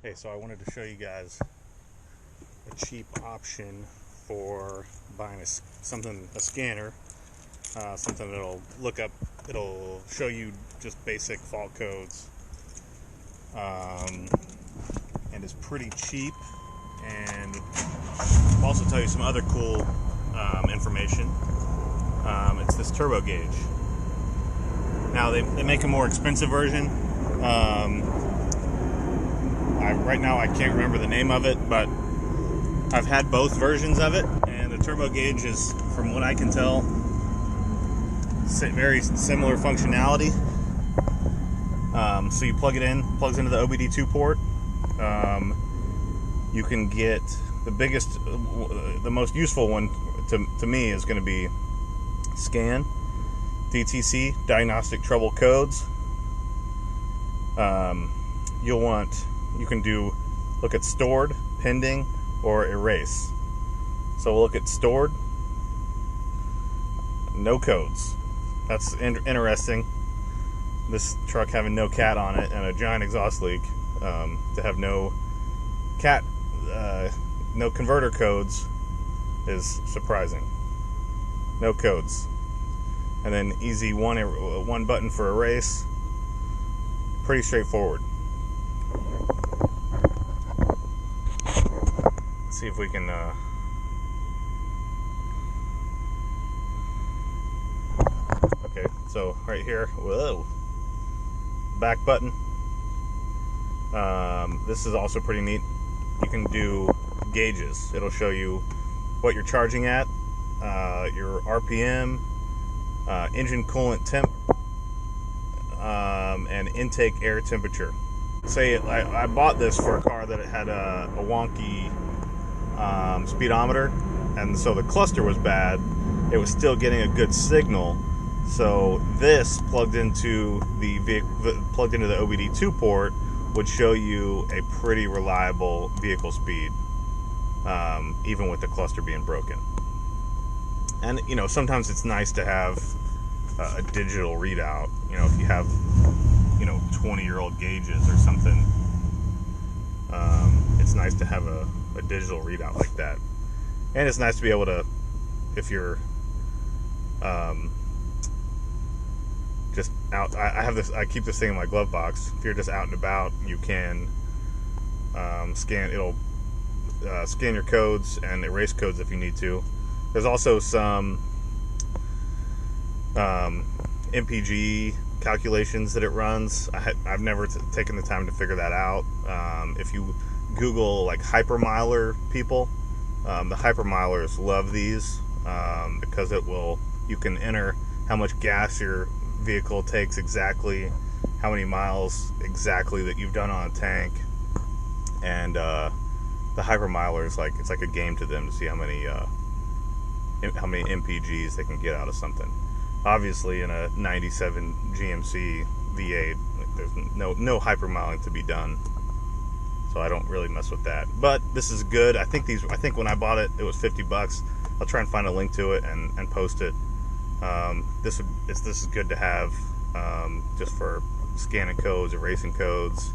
Hey, so I wanted to show you guys a cheap option for buying a scanner, something that'll it'll show you just basic fault codes, and is pretty cheap, and I'll also tell you some other cool information. It's this turbo gauge. Now they make a more expensive version. Right now I can't remember the name of it, but I've had both versions of it, and the turbo gauge is, from what I can tell, very similar functionality. So you plug it in, plugs into the OBDII port. You can get the most useful one to me is going to be scan, DTC, diagnostic trouble codes. You can look at stored, pending, or erase. So we'll look at stored, no codes. That's interesting. This truck having no cat on it and a giant exhaust leak, to have no converter codes is surprising. No codes. And then easy one button for erase. Pretty straightforward. Let's see if we can okay, so right here, whoa, back button. This is also pretty neat. You can do gauges. It'll show you what you're charging at, your RPM, engine coolant temp, and intake air temperature. Say I bought this for a car that it had a wonky speedometer, and so the cluster was bad. It was still getting a good signal, so this plugged into the OBDII port would show you a pretty reliable vehicle speed, even with the cluster being broken. And sometimes it's nice to have a digital readout. If you have 20-year-old gauges or something, it's nice to have a digital readout like that. And it's nice to be able to, if you're just out, I keep this thing in my glove box. If you're just out and about, you can it'll scan your codes and erase codes if you need to. There's also some MPG calculations that it runs. I've never taken the time to figure that out. If you Google like hypermiler people, the hypermilers love these, because you can enter how much gas your vehicle takes exactly, how many miles exactly that you've done on a tank, and the hypermilers, it's like a game to them to see how many MPGs they can get out of something. Obviously, in a 97 GMC V8, there's no hypermiling to be done, so I don't really mess with that. But this is good. I think when I bought it, it was $50. I'll try and find a link to it and post it. This is good to have, just for scanning codes, erasing codes,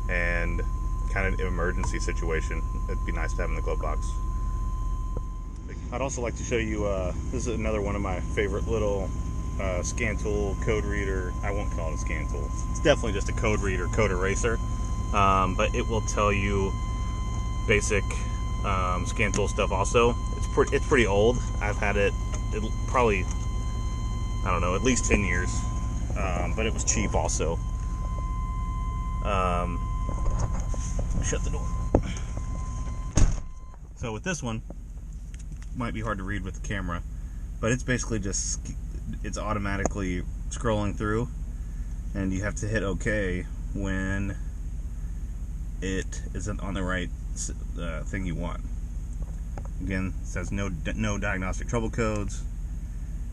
and kind of emergency situation. It'd be nice to have in the glove box. I'd also like to show you, this is another one of my favorite little scan tool, code reader. I won't call it a scan tool. It's definitely just a code reader, code eraser. But it will tell you basic scan tool stuff also. It's pretty old. I've had it probably, I don't know, at least 10 years. But it was cheap also. Shut the door. So with this one, might be hard to read with the camera, but it's basically it's automatically scrolling through, and you have to hit OK when it isn't on the right thing you want. Again, it says no diagnostic trouble codes.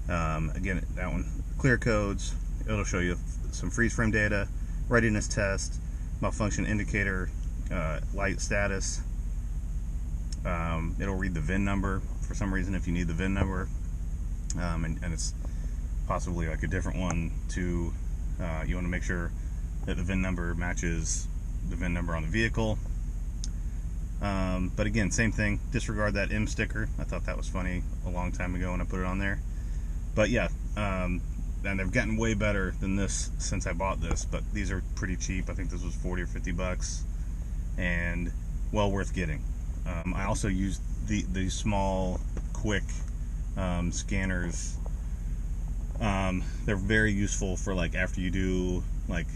Again, that one, clear codes. It'll show you some freeze frame data, readiness test, malfunction indicator, light status. It'll read the VIN number for some reason if you need the VIN number, and it's possibly like a different one to you want to make sure that the VIN number matches the VIN number on the vehicle. But again, same thing, disregard that M sticker. I thought that was funny a long time ago when I put it on there. But yeah, and they've gotten way better than this since I bought this, but these are pretty cheap. I think this was 40 or 50 bucks, and well worth getting. I also used the small, quick scanners. They're very useful for like after you do like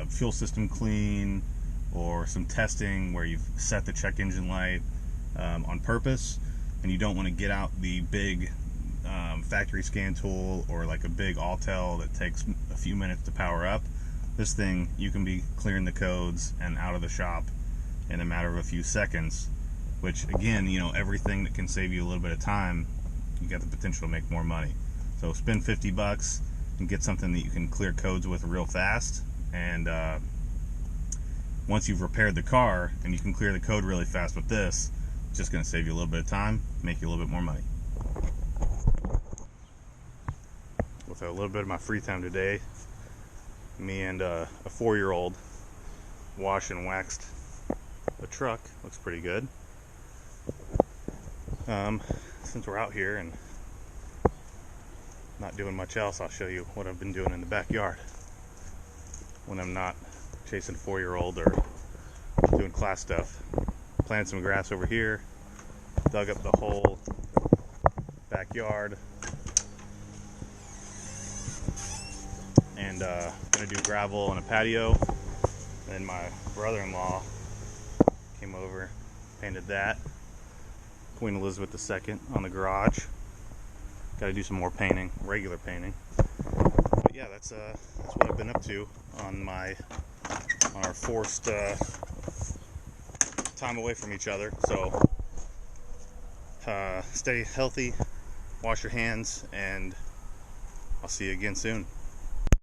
fuel system clean or some testing where you've set the check engine light on purpose, and you don't want to get out the big factory scan tool or like a big Autel that takes a few minutes to power up. This thing, you can be clearing the codes and out of the shop in a matter of a few seconds, which again, you know, everything that can save you a little bit of time, you got the potential to make more money. So spend 50 bucks and get something that you can clear codes with real fast, and once you've repaired the car and you can clear the code really fast with this, it's just going to save you a little bit of time, make you a little bit more money. With a little bit of my free time today, me and a 4-year-old washed and waxed the truck. Looks pretty good. Since we're out here and not doing much else, I'll show you what I've been doing in the backyard when I'm not chasing a 4-year-old or doing class stuff. Planted some grass over here, dug up the whole backyard, and gonna do gravel and a patio. Then my brother-in-law came over, painted that. Queen Elizabeth II on the garage. Got to do some more painting, regular painting. But yeah, that's what I've been up to on our forced time away from each other. So stay healthy, wash your hands, and I'll see you again soon.